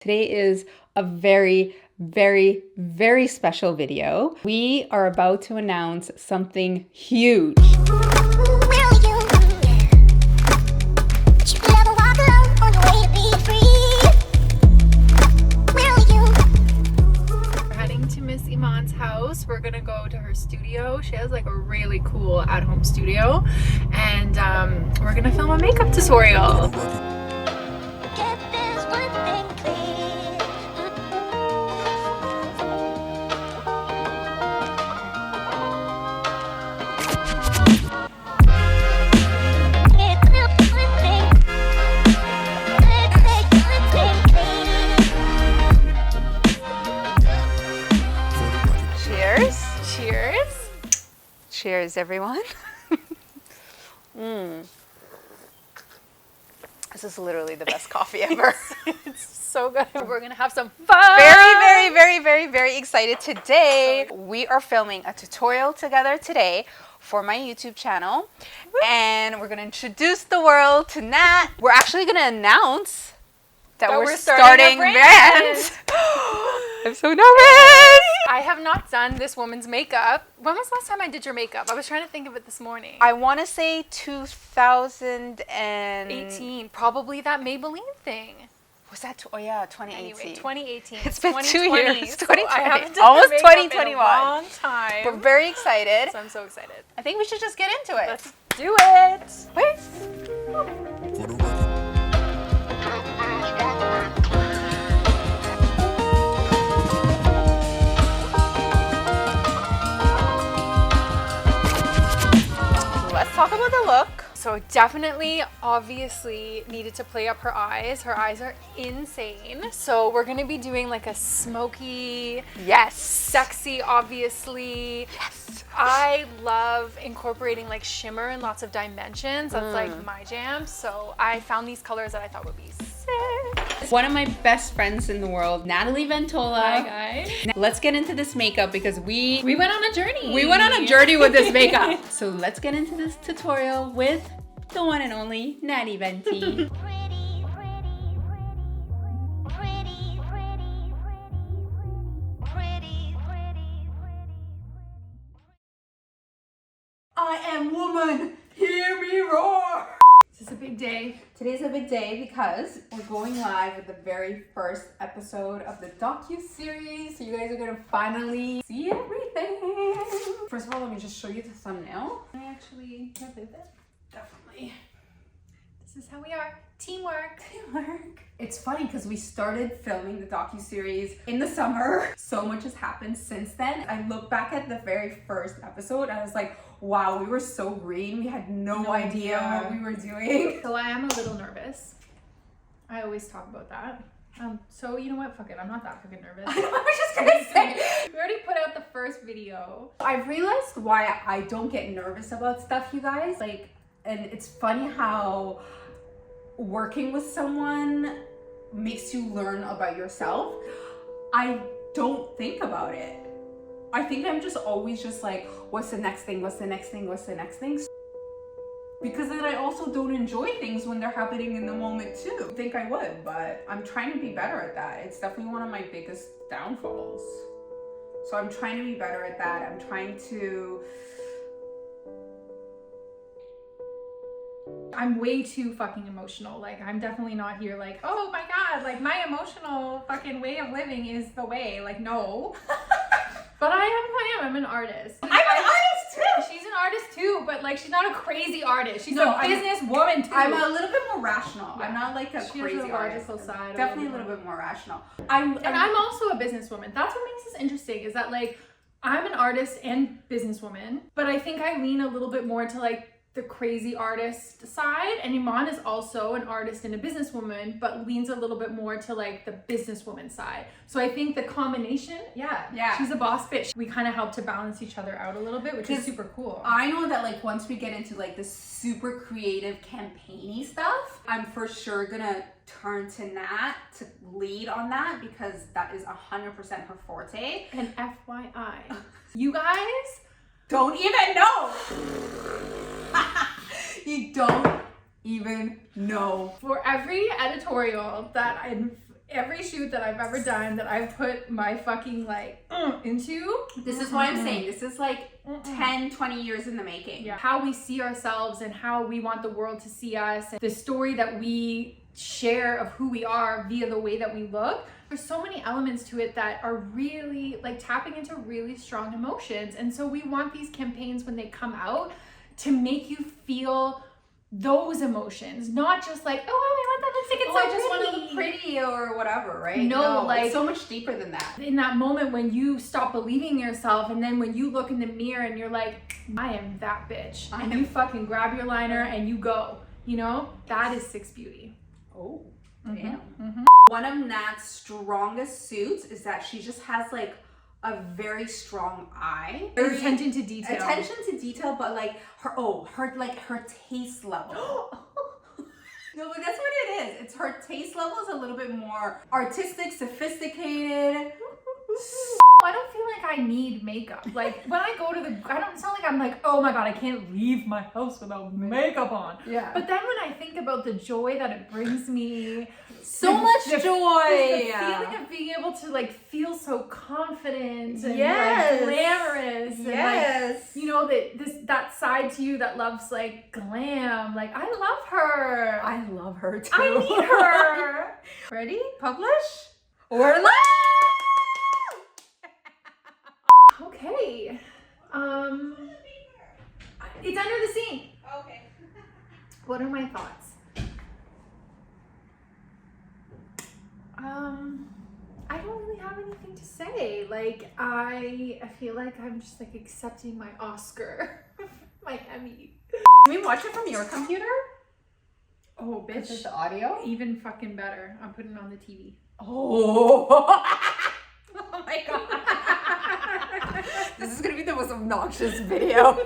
Today is a very, very, very special video. We are about to announce something huge. Miss Eman's house. We're gonna go to her studio. She has like a really cool at-home studio, and we're gonna film a makeup tutorial. Cheers, everyone. This is literally the best coffee ever. It's so good. We're gonna have some fun. Very excited today. We are filming a tutorial together today for my YouTube channel. And we're gonna introduce the world to Nat. We're actually gonna announce that we're starting a brand. I'm so nervous. I have not done this woman's makeup. When was the last time I did your makeup? I was trying to think of it this morning. I want to say 2018. Probably that Maybelline thing. Was that? Oh yeah, 2018. Anyway, 2018. It's been 2 years. 2020. So I haven't done almost makeup 2021. in a long time. We're very excited. So I'm so excited. I think we should just get into it. Let's do it. Wait. Let's talk about the look. So definitely, obviously, needed to play up her eyes. Her eyes are insane. So we're gonna be doing like a smoky, sexy, obviously. Yes. I love incorporating like shimmer and lots of dimensions. That's like my jam. So I found these colors that I thought would be sick. One of my best friends in the world, Natalie Ventola. Hi guys. Let's get into this makeup because we went on a journey. We went on a journey with this makeup. So let's get into this tutorial with the one and only Natty Venti. I am woman, hear me roar. This is a big day. Today's a big day because we're going live with the very first episode of the Docu-series. So you guys are gonna finally see everything. First of all, let me just show you the thumbnail. Can I play with it? Definitely. This is how we are. Teamwork. It's funny because we started filming the docu-series in the summer. So much has happened since then. I look back at the very first episode and I was like, wow, we were so green. We had no idea what we were doing. So I am a little nervous. I always talk about that. So you know what? Fuck it. I'm not that fucking nervous. I was just gonna say. We already put out the first video. I've realized why I don't get nervous about stuff, you guys. And it's funny how working with someone makes you learn about yourself. I don't think about it. I think I'm just always just like, what's the next thing? What's the next thing? What's the next thing? Because then I also don't enjoy things when they're happening in the moment too. I think I would, but I'm trying to be better at that. It's definitely one of my biggest downfalls. So I'm trying to be better at that. I'm trying to... I'm way too fucking emotional. Like, I'm definitely not here like, oh my God, like my emotional fucking way of living is the way. Like, no. But I am. I'm an artist. I'm an artist too. She's an artist too, but like she's not a crazy artist. She's a business woman too. I'm a little bit more rational. Yeah. I'm not like a she crazy has a artist. logical side. Definitely a little bit more rational. I'm also a businesswoman. That's what makes this interesting. Is that like I'm an artist and businesswoman, but I think I lean a little bit more to like the crazy artist side, and Eman is also an artist and a businesswoman, but leans a little bit more to like the businesswoman side. So I think the combination, she's a boss bitch. We kind of help to balance each other out a little bit, which is super cool. I know that like once we get into like this super creative campaigny stuff, I'm for sure gonna turn to Nat to lead on that because that is 100% her forte. And FYI, you guys don't even know. You don't even know. For every editorial that every shoot that I've ever done that I've put my fucking like into. This is what I'm saying. This is like 10, 20 years in the making. Yeah. How we see ourselves and how we want the world to see us, and the story that we share of who we are via the way that we look. There's so many elements to it that are really like tapping into really strong emotions. And so we want these campaigns when they come out to make you feel those emotions, not just like, oh, I want that lipstick, it's so I just want to pretty. look pretty or whatever, right? No, like it's so much deeper than that. In that moment when you stop believing in yourself, and then when you look in the mirror and you're like, I am that bitch, and you fucking grab your liner and you go, you know, that is Six Beauty. Oh, damn. Mm-hmm. One of Nat's strongest suits is that she just has like a very strong eye. Attention to detail. Attention to detail, but like her taste level. No, but that's what it is. It's her taste level is a little bit more artistic, sophisticated. I don't feel like I need makeup. Like when I go to it's not like I'm like, oh my God, I can't leave my house without makeup on. Yeah. But then when I think about the joy that it brings me, so much joy. The feeling of being able to like feel so confident and like glamorous. And, like, you know, that side to you that loves like glam. Like I love her. I love her too. I need her. Ready? Publish? Or live! Okay. It's under the sink. Okay. What are my thoughts? I don't really have anything to say. Like I feel like I'm just like accepting my Oscar, my Emmy. Can we watch it from your computer? Oh, bitch. Is the audio? Even fucking better. I'm putting it on the TV. Oh. Oh my God. This is gonna be the most obnoxious video.